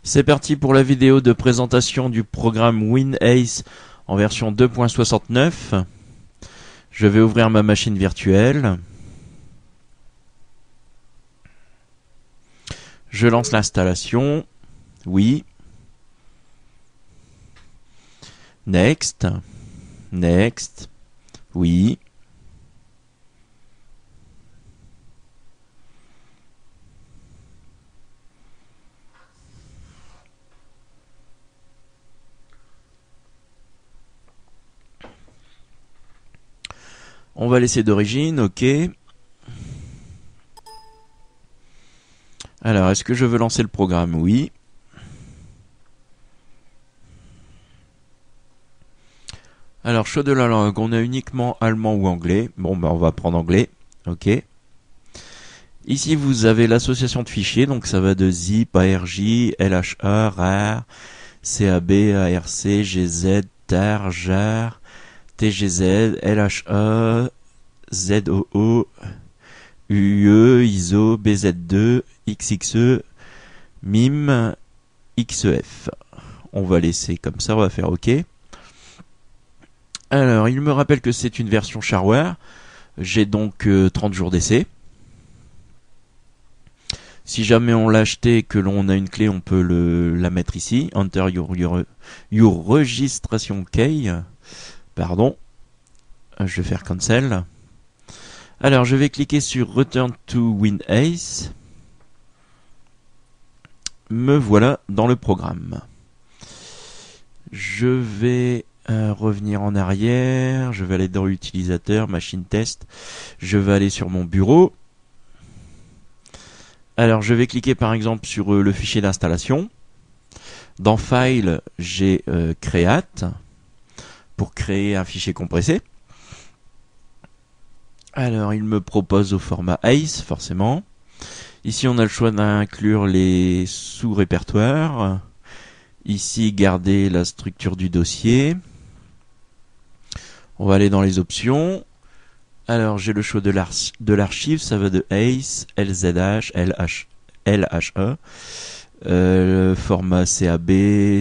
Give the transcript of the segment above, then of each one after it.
C'est parti pour la vidéo de présentation du programme WinAce en version 2.69. Je vais ouvrir ma machine virtuelle. Je lance l'installation. Oui. Next. Next. Oui. On va laisser d'origine, ok. Alors, est-ce que je veux lancer le programme? Oui. Alors, choix de la langue, on a uniquement allemand ou anglais. Bon, on va prendre anglais, ok. Ici, vous avez l'association de fichiers, donc ça va de zip, ARJ, LHA, RAR, CAB, ARC, GZ, TAR, JAR, TGZ, LHA, ZOO, UE, ISO, BZ2, XXE, MIM, XEF. On va laisser comme ça, on va faire OK. Alors, il me rappelle que c'est une version shareware. J'ai donc 30 jours d'essai. Si jamais on l'a acheté et que l'on a une clé, on peut la mettre ici. Enter your registration key. Pardon. Je vais faire cancel. Alors, je vais cliquer sur Return to WinAce. Me voilà dans le programme. Je vais revenir en arrière. Je vais aller dans l'utilisateur, machine test. Je vais aller sur mon bureau. Alors, je vais cliquer par exemple sur le fichier d'installation. Dans File, j'ai Create pour créer un fichier compressé. Alors, il me propose au format ACE, forcément. Ici, on a le choix d'inclure les sous-répertoires. Ici, garder la structure du dossier. On va aller dans les options. Alors, j'ai le choix de l'archive. Ça va de ACE, LZH, LHA. Le format CAB,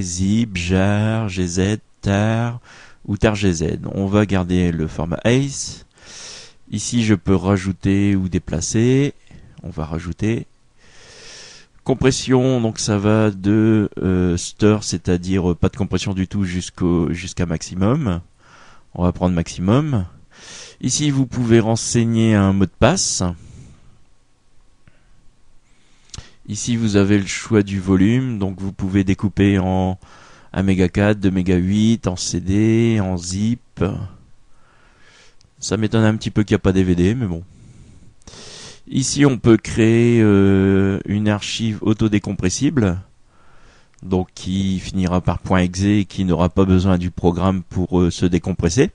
ZIP, JAR, GZ, TAR ou TAR-GZ. On va garder le format ACE. Ici, je peux rajouter ou déplacer. On va rajouter. Compression, donc ça va de stir, c'est-à-dire pas de compression du tout jusqu'à maximum. On va prendre maximum. Ici, vous pouvez renseigner un mot de passe. Ici, vous avez le choix du volume, donc vous pouvez découper en 1 méga 4, 2 méga 8, en CD, en zip. Ça m'étonne un petit peu qu'il n'y a pas DVD, mais bon. Ici, on peut créer une archive autodécompressible, donc qui finira par .exe et qui n'aura pas besoin du programme pour se décompresser.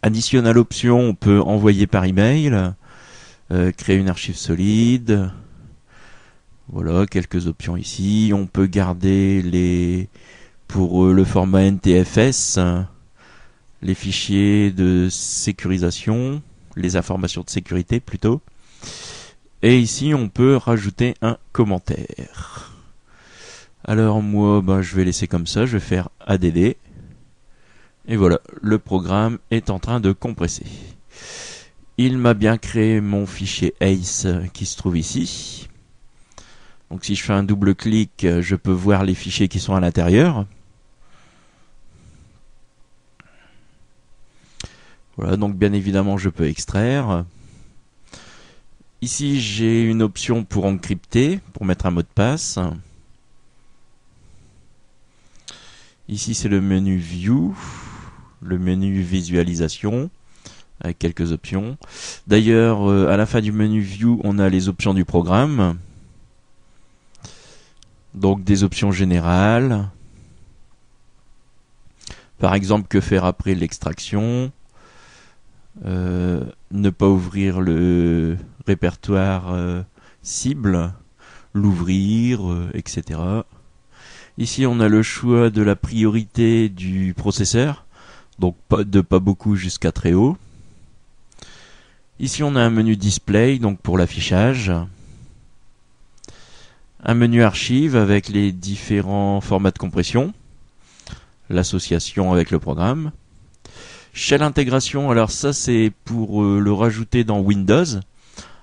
Additionnelle option, on peut envoyer par email, créer une archive solide. Voilà, quelques options ici. On peut garder pour le format NTFS, les fichiers de sécurisation, les informations de sécurité plutôt. Et ici, on peut rajouter un commentaire. Alors moi, je vais laisser comme ça, je vais faire ADD. Et voilà, le programme est en train de compresser. Il m'a bien créé mon fichier ACE qui se trouve ici. Donc si je fais un double clic, je peux voir les fichiers qui sont à l'intérieur. Voilà, donc bien évidemment je peux extraire. Ici j'ai une option pour encrypter, pour mettre un mot de passe. Ici c'est le menu View, le menu Visualisation, avec quelques options. D'ailleurs, à la fin du menu View, on a les options du programme. Donc des options générales. Par exemple, que faire après l'extraction. Ne pas ouvrir le répertoire cible, l'ouvrir, etc. Ici, on a le choix de la priorité du processeur, donc pas beaucoup jusqu'à très haut. Ici, on a un menu display, donc pour l'affichage. Un menu archive avec les différents formats de compression, l'association avec le programme. Shell intégration, alors ça c'est pour le rajouter dans Windows.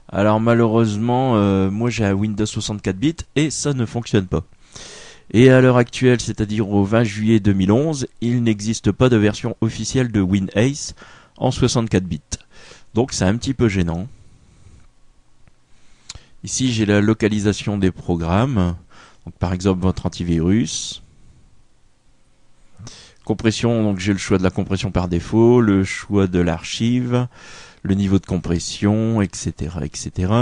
Alors malheureusement, moi j'ai un Windows 64 bits et ça ne fonctionne pas. Et à l'heure actuelle, c'est-à-dire au 20 juillet 2011, il n'existe pas de version officielle de WinAce en 64 bits. Donc c'est un petit peu gênant. Ici j'ai la localisation des programmes. Donc, par exemple votre antivirus. Compression, donc j'ai le choix de la compression par défaut, le choix de l'archive, le niveau de compression, etc., etc.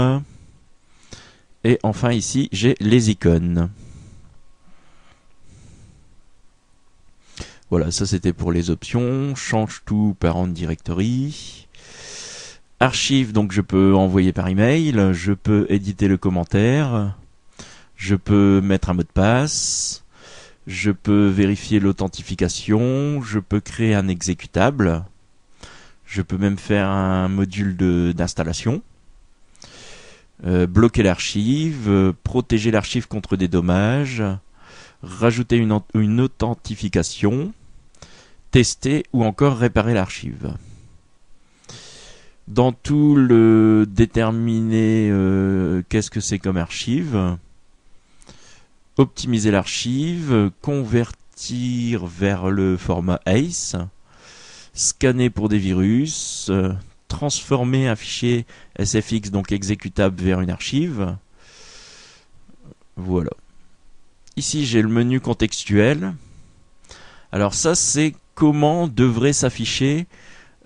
Et enfin ici j'ai les icônes. Voilà, ça c'était pour les options. Change tout parent directory. Archive, donc je peux envoyer par email. Je peux éditer le commentaire. Je peux mettre un mot de passe. Je peux vérifier l'authentification. Je peux créer un exécutable. Je peux même faire un module d'installation. Bloquer l'archive. Protéger l'archive contre des dommages. Rajouter une authentification, tester ou encore réparer l'archive. Dans tout le déterminer qu'est-ce que c'est comme archive, optimiser l'archive, convertir vers le format ACE, scanner pour des virus, transformer un fichier SFX donc exécutable vers une archive. Voilà. Ici, j'ai le menu contextuel. Alors ça, c'est comment devrait s'afficher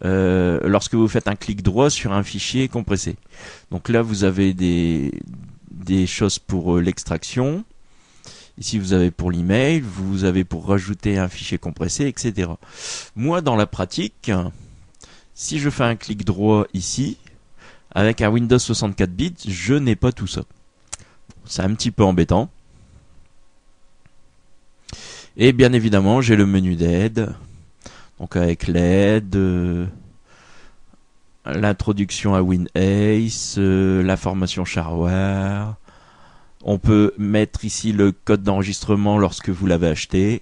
lorsque vous faites un clic droit sur un fichier compressé. Donc là, vous avez des choses pour l'extraction. Ici, vous avez pour l'email, vous avez pour rajouter un fichier compressé, etc. Moi, dans la pratique, si je fais un clic droit ici, avec un Windows 64 bits, je n'ai pas tout ça. C'est un petit peu embêtant. Et bien évidemment, j'ai le menu d'aide. Donc avec l'aide, l'introduction à WinAce, la formation shareware. On peut mettre ici le code d'enregistrement lorsque vous l'avez acheté.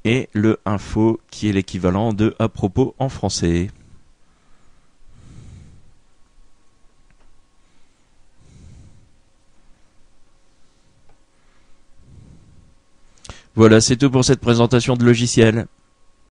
Et le info qui est l'équivalent de à propos en français. Voilà, c'est tout pour cette présentation de logiciel.